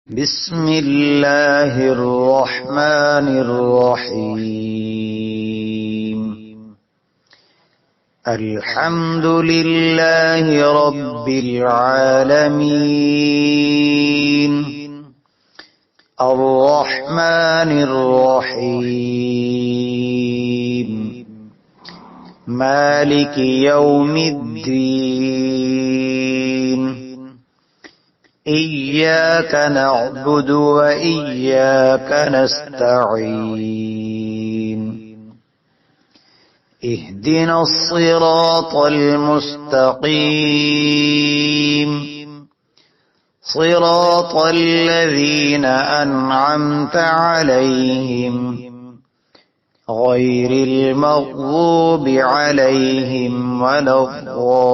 بسم الله الرحمن الرحيم. الحمد لله رب العالمين، الرحمن الرحيم، مالك يوم الدين. إياك نعبد وإياك نستعين. اهدنا الصراط المستقيم، صراط الذين أنعمت عليهم غير المغضوب عليهم ولا الضالين.